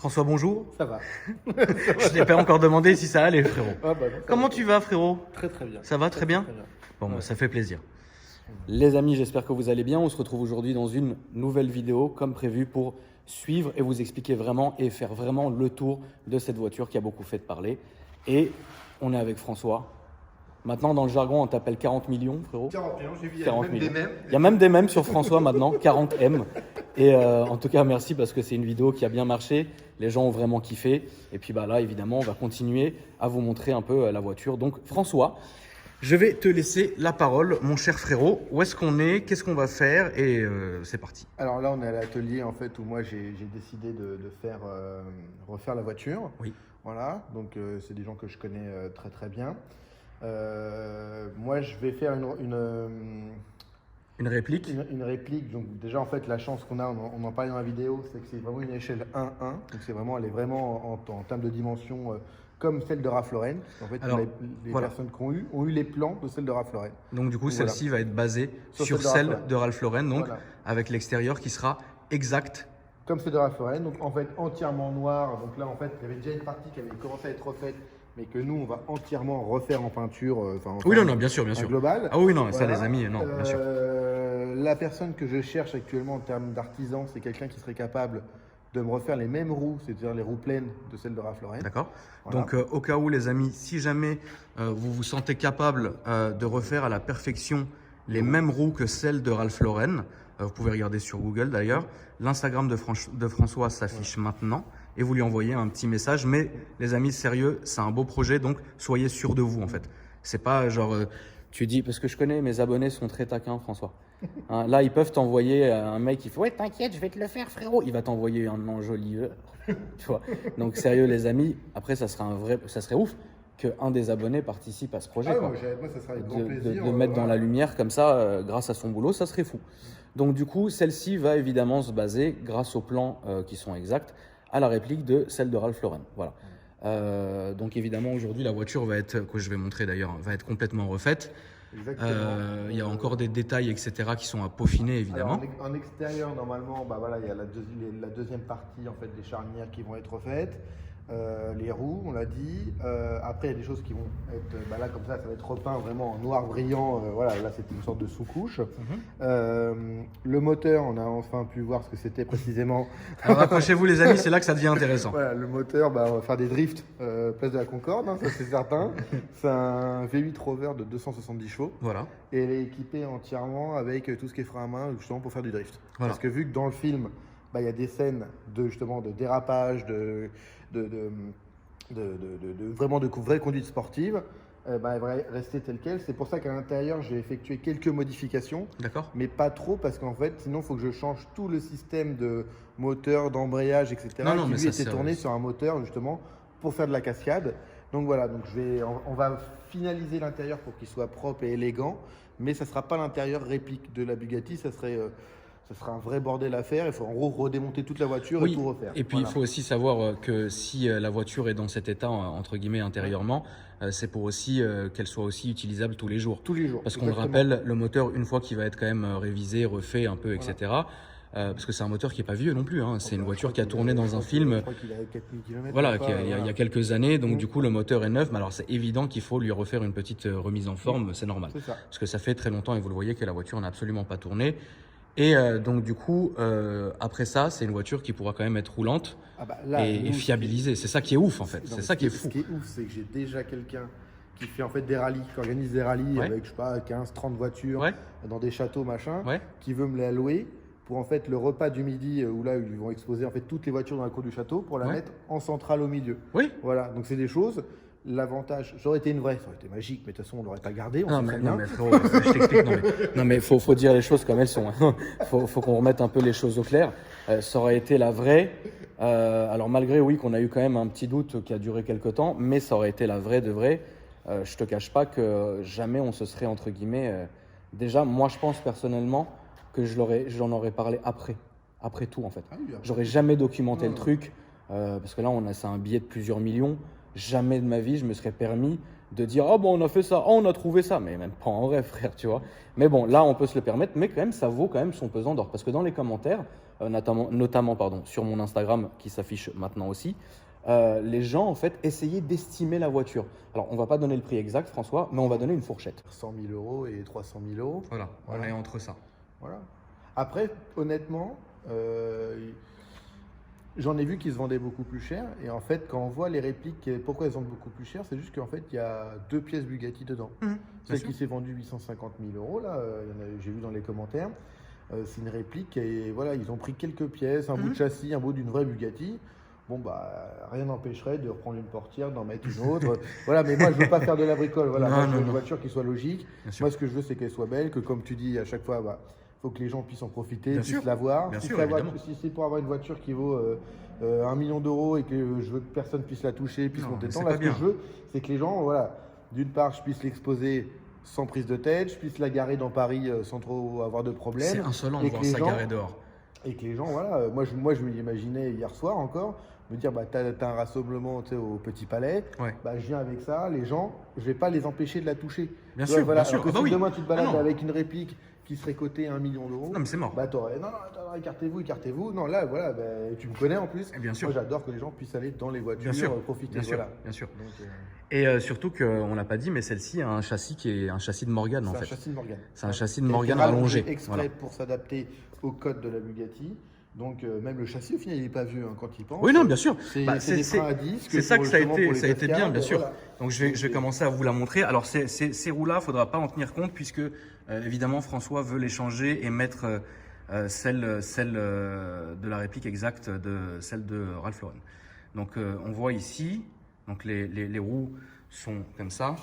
François, bonjour. Ça va. Je t'ai pas encore demandé si ça allait, frérot. Ah bah non, ça Comment va. tu vas, frérot? Très très bien. Ça va très bien? Bon, bah, Ouais. ça fait plaisir. Les amis, j'espère que vous allez bien. On se retrouve aujourd'hui dans une nouvelle vidéo, comme prévu, pour suivre et vous expliquer vraiment et faire vraiment le tour de cette voiture qui a beaucoup fait de parler. Et on est avec François. Maintenant, dans le jargon, on t'appelle 40 millions, frérot. 41, j'ai vu, il y a 40 même des millions. mèmes. Il y a même des mèmes sur François maintenant, 40 M. Et en tout cas, merci parce que c'est une vidéo qui a bien marché. Les gens ont vraiment kiffé. Et puis bah, là, évidemment, on va continuer à vous montrer un peu la voiture. Donc, François, je vais te laisser la parole, mon cher frérot. Où est-ce qu'on est? Qu'est-ce qu'on va faire? Et c'est parti. Alors là, on est à l'atelier en fait où moi j'ai décidé de faire refaire la voiture. Oui. Voilà, donc c'est des gens que je connais très très bien. Moi, je vais faire Une réplique? une réplique. Donc déjà, en fait, la chance qu'on a, on en parlait dans la vidéo, c'est que c'est vraiment une échelle 1-1. Donc c'est vraiment, elle est vraiment en termes de dimension comme celle de Ralph Lauren. En fait, Alors, les voilà. personnes qui ont eu les plans de celle de Ralph Lauren. Donc du coup, Voilà. celle-ci va être basée Sur sur celle de celle Ralph de Ralph Lauren, donc Voilà. avec l'extérieur qui sera exact. Comme c'est de Ralph Lauren, donc en fait entièrement noir. Donc là, en fait, il y avait déjà une partie qui avait commencé à être refaite, mais que nous, on va entièrement refaire en peinture. Oui, non, non, bien sûr, bien sûr. Global. Ah oui, non, ça, Voilà. les amis, non, bien sûr. La personne que je cherche actuellement en termes d'artisan, c'est quelqu'un qui serait capable de me refaire les mêmes roues, c'est-à-dire les roues pleines de celles de Ralph Lauren. D'accord. Voilà. Donc, au cas où, les amis, si jamais vous vous sentez capable de refaire à la perfection les mêmes roues que celles de Ralph Lauren, vous pouvez regarder sur Google d'ailleurs. L'Instagram de François s'affiche maintenant et vous lui envoyez un petit message. Mais les amis, sérieux, c'est un beau projet, donc soyez sûrs de vous en fait. C'est pas genre, tu dis, parce que je connais, mes abonnés sont très taquins, François. Hein, là, ils peuvent t'envoyer un mec qui fait ouais, t'inquiète, je vais te le faire, frérot. Il va t'envoyer un enjoliveur, tu vois. Donc sérieux, les amis, après ça serait ouf qu'un des abonnés participe à ce projet. Ah, quoi. moi, ça serait avec grand De plaisir. mettre dans voilà. la lumière comme ça, grâce à son boulot, ça serait fou. Donc du coup, celle-ci va évidemment se baser, grâce aux plans qui sont exacts, à la réplique de celle de Ralph Lauren. Voilà. Donc évidemment, aujourd'hui, la voiture va être, que je vais montrer d'ailleurs, va être complètement refaite. Exactement. Il y a encore des détails, etc., qui sont à peaufiner, évidemment. Alors, en extérieur, normalement, bah voilà, il y a la deuxième partie, en fait, des charnières qui vont être refaites. Les roues, on l'a dit. Après, il y a des choses qui vont être, bah là, comme ça va être repeint vraiment en noir brillant. Voilà, là, c'était une sorte de sous-couche. Le moteur, on a enfin pu voir ce que c'était précisément. Alors accrochez-vous, les amis, c'est là que ça devient intéressant. Voilà, le moteur, bah, on va faire des drifts place de la Concorde, hein, ça c'est certain. C'est un V8 Rover de 270 chevaux. Voilà. Et elle est équipée entièrement avec tout ce qui est frein à main, justement pour faire du drift. Voilà. Parce que vu que dans le film, bah, il y a des scènes justement de dérapage, vraiment de vraie conduite sportive, bah, elle va rester telle quelle. C'est pour ça qu'à l'intérieur, j'ai effectué quelques modifications, D'accord. mais pas trop, parce qu'en fait, sinon, il faut que je change tout le système de moteur, d'embrayage, etc. Non, non, qui mais lui ça, était c'est- tourné sur un moteur justement pour faire de la cascade. Donc voilà, donc on va finaliser l'intérieur pour qu'il soit propre et élégant, mais ça ne sera pas l'intérieur réplique de la Bugatti, ça sera un vrai bordel à faire. Il faut en gros redémonter toute la voiture et Oui, tout refaire. et puis Voilà. il faut aussi savoir que si la voiture est dans cet état, entre guillemets, intérieurement, c'est pour aussi qu'elle soit aussi utilisable tous les jours. Tous les jours. Parce qu'on le exactement. rappelle, le moteur, une fois qu'il va être quand même révisé, refait un peu, etc., parce que c'est un moteur qui n'est pas vieux non plus, hein, c'est une voiture qui a tourné dans un film. Je crois qu'il a 4000 km. Voilà, il y a quelques années, donc Mm. du coup le moteur est neuf, mais alors c'est évident qu'il faut lui refaire une petite remise en forme, c'est normal. C'est ça. Parce que ça fait très longtemps et vous le voyez que la voiture n'a absolument pas tourné. Et donc du coup, après ça, c'est une voiture qui pourra quand même être roulante Ah bah, là, et nous, fiabilisée. C'est ça qui est ouf en fait, Non, c'est mais ça qui est Ce fou. qui est ouf, c'est que j'ai déjà quelqu'un qui fait en fait des rallyes, qui organise des rallyes Ouais. avec, je sais pas, 15, 30 voitures Ouais. dans des châteaux, machin, Ouais. qui veut me la louer pour en fait le repas du midi où là ils vont exposer en fait toutes les voitures dans la cour du château pour la Ouais. mettre en centrale au milieu. Oui. Voilà, donc c'est des choses. L'avantage, ça aurait été une vraie, ça aurait été magique, mais de toute façon on l'aurait pas gardé, on Non sait mais, très non, bien. mais frérot, je t'explique. Non mais faut dire les choses comme elles sont. Hein. Faut qu'on remette un peu les choses au clair. Ça aurait été la vraie. Alors malgré oui qu'on a eu quand même un petit doute qui a duré quelques temps, mais ça aurait été la vraie de vraie. Je te cache pas que jamais on se serait entre guillemets. Déjà, moi je pense personnellement que j'en aurais parlé après tout en fait. Ah oui, après. J'aurais jamais documenté Non, le non. truc parce que là c'est un billet de plusieurs millions. Jamais de ma vie je me serais permis de dire oh bon on a fait ça, oh on a trouvé ça, mais même pas en vrai frère, tu vois. Mais bon là on peut se le permettre, mais quand même ça vaut quand même son pesant d'or parce que dans les commentaires notamment sur mon Instagram qui s'affiche maintenant aussi, les gens en fait essayaient d'estimer la voiture. Alors on va pas donner le prix exact, François, mais on va donner une fourchette. 100 000 euros et 300 000 euros. Voilà, on est entre ça. Voilà. Après, honnêtement, j'en ai vu qui se vendaient beaucoup plus cher. Et en fait, quand on voit les répliques, pourquoi elles vendent beaucoup plus cher, c'est juste qu'en fait, il y a 2 pièces Bugatti dedans. Celle qui s'est vendue 850 000 euros, là, j'ai vu dans les commentaires. C'est une réplique et voilà, ils ont pris quelques pièces, un bout de châssis, un bout d'une vraie Bugatti. Bon, bah, rien n'empêcherait de reprendre une portière, d'en mettre une autre. Voilà, mais moi, je veux pas faire de la bricole. Voilà, moi, je veux une voiture qui soit logique. Moi, ce que je veux, c'est qu'elle soit belle, que comme tu dis à chaque fois, bah, faut que les gens puissent en profiter, puissent la voir. Si c'est pour avoir une voiture qui vaut 1 million d'euros et que je veux que personne puisse la toucher, puisse monter dedans, là, ce que je veux, c'est que les gens, voilà, d'une part, je puisse l'exposer sans prise de tête, je puisse la garer dans Paris sans trop avoir de problème. C'est insolent de voir ça garer dehors. Et que les gens, voilà, moi je m'imaginais hier soir encore, me dire, bah, t'as un rassemblement au Petit Palais, bah, je viens avec ça, les gens, je vais pas les empêcher de la toucher. Bien sûr, voilà. bien sûr. Si demain tu te balades avec une réplique qui serait cotée à 1 million d'euros, non mais c'est mort. Bah, non, écartez-vous. Non, là, voilà, bah, tu me connais en plus. Et bien sûr. Moi, j'adore que les gens puissent aller dans les voitures, profiter. Bien sûr. Donc, et surtout qu'on l'a pas dit, mais celle-ci a un châssis qui est un châssis de Morgane en fait. C'est un châssis de Morgane. C'est un châssis de Morgane allongé. Exprès pour s'adapter au code de la Bugatti. Donc même le châssis au final il n'est pas vieux quand il pense. Oui non bien sûr. C'est des freins à disque. C'est ça que ça a été bien bien sûr. Voilà. Donc je vais commencer à vous la montrer. Alors ces roues-là, faudra pas en tenir compte puisque évidemment François veut les changer et mettre celle de la réplique exacte de celle de Ralph Lauren. Donc on voit ici, donc les roues sont comme ça.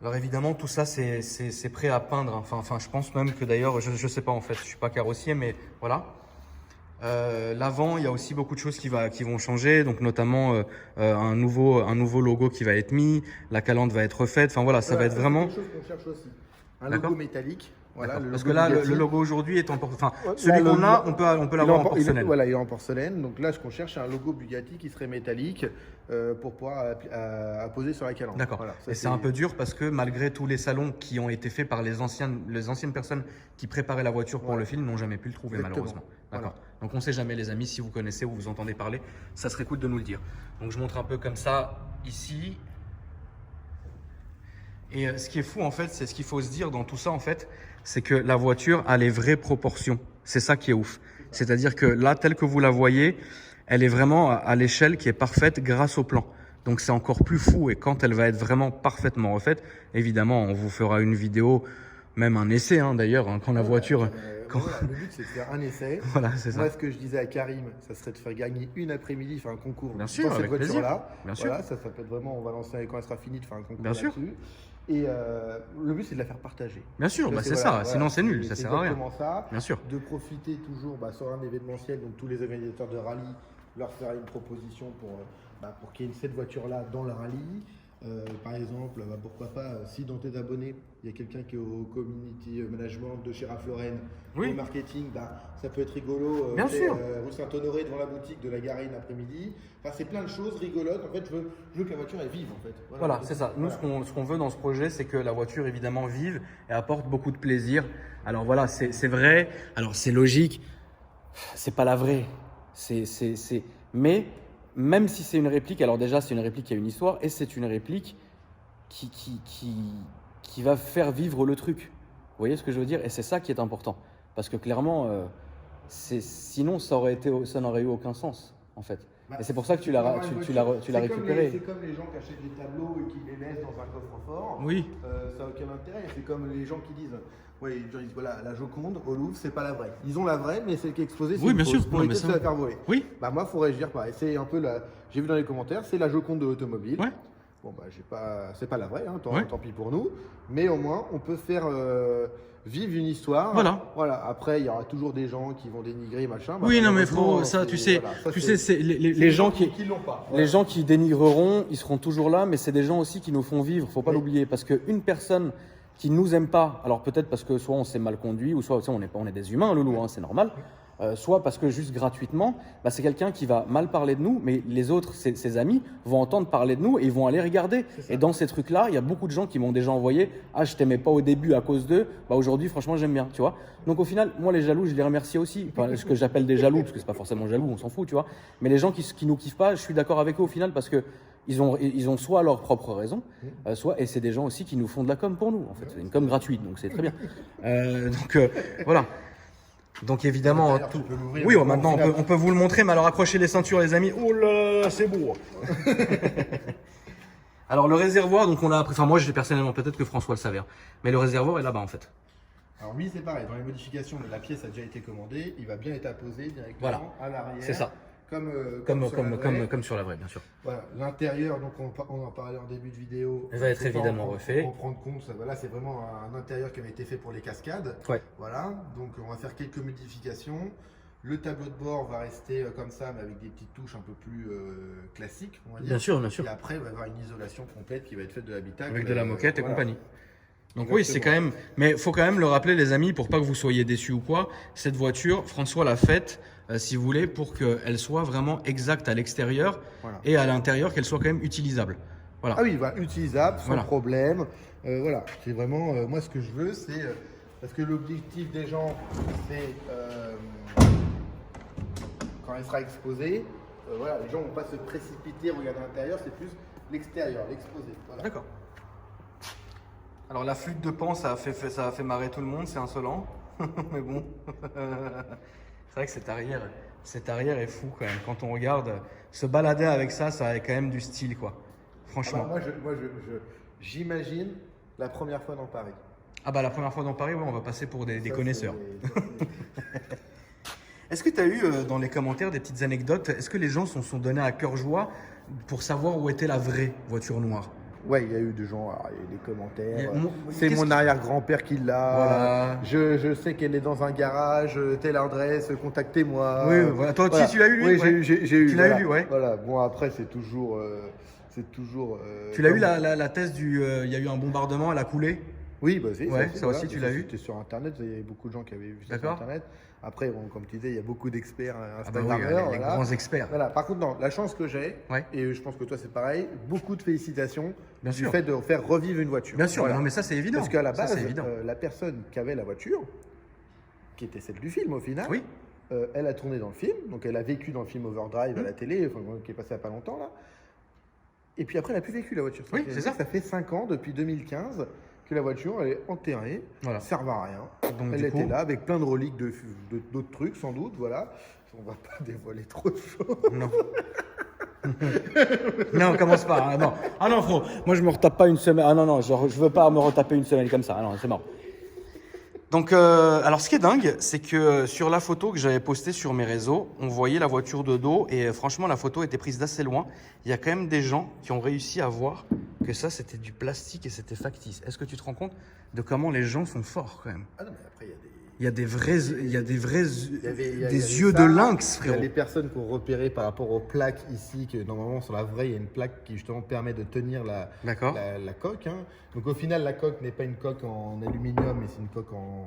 Alors évidemment tout ça c'est prêt à peindre. Enfin je pense même que d'ailleurs je sais pas en fait, je suis pas carrossier mais voilà. L'avant, il y a aussi beaucoup de choses qui vont changer, donc notamment un nouveau logo qui va être mis, la calandre va être refaite, enfin voilà, ça va être vraiment… C'est quelque chose qu'on cherche aussi, un logo métallique. Voilà, parce que là, le logo aujourd'hui est en porcelaine. Enfin, celui qu'on a, on peut l'avoir en porcelaine. Voilà, il est en porcelaine. Donc là, ce qu'on cherche, c'est un logo Bugatti qui serait métallique pour pouvoir apposer sur la calandre. D'accord. Voilà, et c'est un peu dur parce que malgré tous les salons qui ont été faits par les anciennes personnes qui préparaient la voiture pour le film, n'ont jamais pu le trouver malheureusement. D'accord. Voilà. Donc on ne sait jamais les amis, si vous connaissez ou vous entendez parler, ça serait cool de nous le dire. Donc je montre un peu comme ça ici. Et ce qui est fou en fait, c'est ce qu'il faut se dire dans tout ça en fait, c'est que la voiture a les vraies proportions. C'est ça qui est ouf. C'est-à-dire que là, telle que vous la voyez, elle est vraiment à l'échelle qui est parfaite grâce au plan. Donc c'est encore plus fou et quand elle va être vraiment parfaitement refaite, évidemment, on vous fera une vidéo, même un essai d'ailleurs, quand la voiture… Voilà, le but c'est de faire un essai. Voilà, c'est ça. Moi, ce que je disais à Karim, ça serait de faire gagner une après-midi, faire un concours dans cette voiture-là. Bien sûr. Voilà, ça peut être vraiment, on va lancer quand elle sera finie de faire un concours là-dessus. Et le but c'est de la faire partager. Bien sûr, c'est ça, sinon c'est nul, ça sert à rien. Ça, bien sûr. De profiter toujours sur un événementiel, donc tous les organisateurs de rallye, leur faire une proposition pour qu'il y ait cette voiture-là dans le rallye. Par exemple, pourquoi pas, si dans tes abonnés, il y a quelqu'un qui est au community management de chez Ralph Lauren, au marketing, ça peut être rigolo. Bien sûr. Rue Saint-Honoré devant la boutique de la Garée l'après-midi. Enfin, c'est plein de choses rigolotes. En fait, je veux que la voiture elle vive en fait. Voilà, c'est ça. Nous, ce qu'on veut dans ce projet, c'est que la voiture évidemment vive et apporte beaucoup de plaisir. Alors voilà, c'est vrai. Alors c'est logique. C'est pas la vraie. Mais même si c'est une réplique, alors déjà c'est une réplique qui a une histoire et c'est une réplique qui va faire vivre le truc. Vous voyez ce que je veux dire? Et c'est ça qui est important. Parce que clairement, sinon ça n'aurait eu aucun sens en fait. Et c'est pour ça que tu l'as récupéré. C'est comme les gens qui achètent des tableaux et qui les laissent dans un coffre-fort. Oui. Ça n'a aucun intérêt. C'est comme les gens qui disent… Oui, ils disent voilà, la Joconde au Louvre, c'est pas la vraie. Ils ont la vraie, mais celle qui est exposée, c'est bien sûr. Pour éviter de se la faire voler. Oui. Moi, il faudrait dire pareil. C'est un peu j'ai vu dans les commentaires, c'est la Joconde de l'automobile. Ouais. Bon, c'est pas la vraie, tant pis pour nous. Mais au moins, on peut faire vivre une histoire. Voilà. Après, il y aura toujours des gens qui vont dénigrer, machin. Oui, non, mais frérot, ça, tu sais, c'est les gens qui l'ont pas. Les gens qui dénigreront, ils seront toujours là, mais c'est des gens aussi qui nous font vivre. Faut pas l'oublier, parce qu'une personne qui nous aime pas, alors peut-être parce que soit on s'est mal conduit, ou soit on est des humains, loulou, c'est normal. soit parce que juste gratuitement, bah, c'est quelqu'un qui va mal parler de nous, mais les autres, ses amis, vont entendre parler de nous et ils vont aller regarder. Et dans ces trucs-là, il y a beaucoup de gens qui m'ont déjà envoyé « Ah, je t'aimais pas au début à cause d'eux, bah, aujourd'hui, franchement, j'aime bien. » Tu vois. Donc au final, moi, les jaloux, je les remercie aussi. Enfin, ce que j'appelle des jaloux, parce que c'est pas forcément jaloux, on s'en fout, tu vois. Mais les gens qui nous kiffent pas, je suis d'accord avec eux au final parce que ils ont soit leurs propres raisons, soit, et c'est des gens aussi qui nous font de la com pour nous. En fait, c'est une com gratuite, donc c'est très bien. Voilà. Donc évidemment, tout. Oui, maintenant on peut vous le montrer, mais alors accrochez les ceintures, les amis. Oh là là, c'est beau. Alors le réservoir, donc on l'a appris. Enfin moi, personnellement, peut-être que François le savait, hein, mais le réservoir est là-bas en fait. Alors lui, c'est pareil. Dans les modifications, la pièce a déjà été commandée. Il va bien être apposé directement à l'arrière. C'est ça. Comme sur la vraie, bien sûr. Voilà, l'intérieur, donc on en parlait en début de vidéo. Il va être évidemment refait. Pour prendre compte, voilà, c'est vraiment un intérieur qui avait été fait pour les cascades. Ouais. Voilà, donc on va faire quelques modifications. Le tableau de bord va rester comme ça, mais avec des petites touches un peu plus classiques, on va dire. Bien sûr, bien sûr. Et après, il va y avoir une isolation complète qui va être faite de l'habitacle. Avec de la moquette et voilà. compagnie. Donc Exactement. oui, c'est quand même. Mais il faut quand même le rappeler, les amis, pour pas que vous soyez déçus ou quoi. Cette voiture, François l'a faite, si vous voulez, pour qu'elle soit vraiment exacte à l'extérieur et à l'intérieur, qu'elle soit quand même utilisable. Voilà. Ah oui, voilà, utilisable, sans Voilà. problème. Voilà, c'est vraiment, moi ce que je veux, c'est, parce que l'objectif des gens, c'est, quand elle sera exposée, voilà, les gens ne vont pas se précipiter, regarder l'intérieur, c'est plus l'extérieur, l'exposé. Voilà. D'accord. Alors la flûte de Pan, ça a fait marrer tout le monde, c'est insolent. Mais bon, c'est vrai que cet arrière est fou quand même. Quand on regarde, se balader avec ça, ça a quand même du style, quoi. Franchement. Ah bah, moi, j'imagine la première fois dans Paris. Ah bah la première fois dans Paris, ouais, on va passer pour des Ça, connaisseurs. c'est- Est-ce que tu as eu dans les commentaires des petites anecdotes? Est-ce que les gens se sont donnés à cœur joie pour savoir où était la vraie voiture noire? Ouais, il y a eu des gens, il y a eu des commentaires. C'est qu'est-ce mon arrière-grand-père qui l'a. Voilà. Je sais qu'elle est dans un garage, telle adresse, contactez-moi. Oui, voilà. Toi aussi, tu l'as eu, lui? Oui, Ouais. j'ai eu. Tu l'as voilà. eu, ouais. Voilà. Bon, après, c'est toujours. Tu l'as eu comme- la thèse il y a eu un bombardement, elle a coulé? Oui, bah, Ouais, ça aussi, tu l'as eu. C'était sur Internet, il y a beaucoup de gens qui avaient vu ça sur D'accord. Internet. Après, bon, comme tu disais, il y a beaucoup d'experts Ah bah oui, Instagrammeurs. les voilà. grands experts. Voilà. Par contre, non, la chance que j'ai, Ouais. et je pense que toi c'est pareil, beaucoup de félicitations Bien du sûr. fait de faire revivre une voiture. Bien sûr, Voilà. non mais ça c'est évident. Parce qu'à la Ça, base, c'est évident. la personne qui avait la voiture, qui était celle du film au final, Oui. elle a tourné dans le film, donc elle a vécu dans le film Overdrive à la télé, enfin, qui est passé il n'y a pas longtemps là. Et puis après, elle n'a plus vécu la voiture. Oui, c'est ça. Ça fait 5 ans, depuis 2015, que la voiture elle est enterrée, Voilà. ne servait à rien. Donc, Elle du était coup- là avec plein de reliques d'autres trucs sans doute, voilà. On va pas dévoiler trop de choses. Non. Non, commence pas. Hein, non. Ah non, frérot. Moi, je me retape pas une semaine. Ah non, non, je veux pas me retaper une semaine comme ça. Ah non, c'est mort. Donc, alors, ce qui est dingue, c'est que sur la photo que j'avais postée sur mes réseaux, on voyait la voiture de dos et franchement, la photo était prise d'assez loin. Il y a quand même des gens qui ont réussi à voir que ça, c'était du plastique et c'était factice. Est-ce que tu te rends compte de comment les gens sont forts quand même? Ah non, mais après, il y a des. Il y a des vrais Il y avait yeux ça. de lynx, Il y a frérot. des personnes qui ont repéré par rapport aux plaques ici, que normalement sur la vraie, il y a une plaque qui justement permet de tenir D'accord. la coque. Hein. Donc au final, la coque n'est pas une coque en aluminium, mais c'est une coque en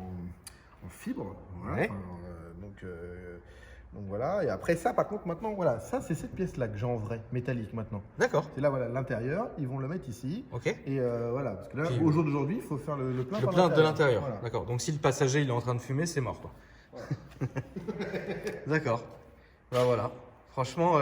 fibre. Voilà. Ouais. Enfin, donc voilà. Et après ça, par contre, maintenant, voilà, ça c'est cette pièce-là que j'ai en vrai, métallique maintenant. D'accord. C'est là, voilà, l'intérieur. Ils vont le mettre ici. Ok. Et voilà, parce que là, Puis- au jour d'aujourd'hui, il faut faire le plein Le par plein de l'intérieur. Voilà. D'accord. Donc, si le passager il est en train de fumer, c'est mort, quoi. D'accord. Bah voilà. Franchement,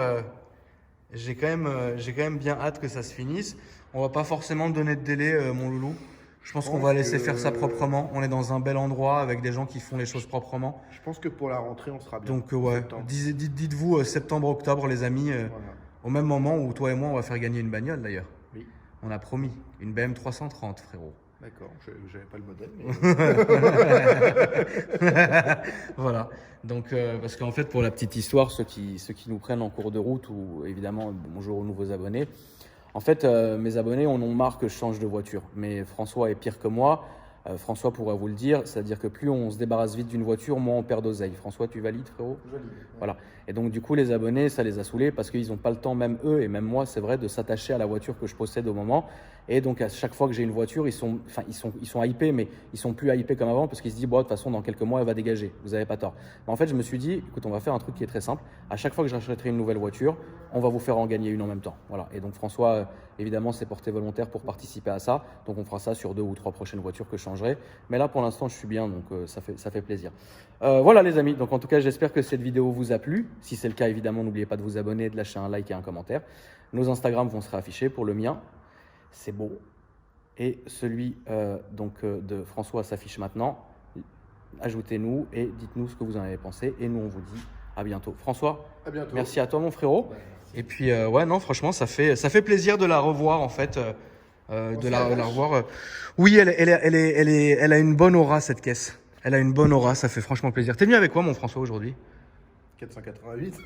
j'ai quand même bien hâte que ça se finisse. On va pas forcément donner de délai, mon loulou. Je pense qu'on va laisser faire ça proprement. On est dans un bel endroit avec des gens qui font les choses proprement. Je pense que pour la rentrée, on sera bien. Donc ouais, Septembre. dites-vous septembre-octobre, les amis, Voilà. au même moment où toi et moi on va faire gagner une bagnole d'ailleurs. Oui, On a promis une BM 330, frérot. d'accord. Je n'avais pas le modèle, mais Voilà. Donc, parce qu'en fait, pour la petite histoire, ceux qui nous prennent en cours de route ou évidemment, bonjour aux nouveaux abonnés. En fait, mes abonnés en ont marre que je change de voiture. Mais François est pire que moi. François pourra vous le dire. C'est-à-dire que plus on se débarrasse vite d'une voiture, moins on perd d'oseille. François, tu valides, frérot? joli. Voilà. Et donc, du coup, les abonnés, ça les a saoulés parce qu'ils n'ont pas le temps, même eux et même moi, c'est vrai, de s'attacher à la voiture que je possède au moment. Et donc, à chaque fois que j'ai une voiture, ils sont hypés, mais ils sont plus hypés comme avant parce qu'ils se disent, bon, de toute façon, dans quelques mois, elle va dégager. Vous n'avez pas tort. Mais en fait, je me suis dit, écoute, on va faire un truc qui est très simple. À chaque fois que je rachèterai une nouvelle voiture, on va vous faire en gagner une en même temps. Voilà. Et donc, François, évidemment, s'est porté volontaire pour participer à ça. Donc, on fera ça sur 2 ou 3 prochaines voitures que je changerai. Mais là, pour l'instant, je suis bien, donc ça fait plaisir. Voilà, les amis. Donc, en tout cas, j'espère que cette vidéo vous a plu. Si c'est le cas, évidemment, n'oubliez pas de vous abonner, de lâcher un like et un commentaire. Nos Instagram vont se réafficher. Pour le mien, c'est beau. Et celui de François s'affiche maintenant. Ajoutez-nous et dites-nous ce que vous en avez pensé. Et nous, on vous dit à bientôt. François, À bientôt. merci à toi, mon frérot. Et puis, ouais, non, franchement, ça fait plaisir de la revoir, en fait. De la revoir. Oui, elle a une bonne aura, cette caisse. Elle a une bonne aura, ça fait franchement plaisir. T'es venu avec quoi, mon François, aujourd'hui? 488.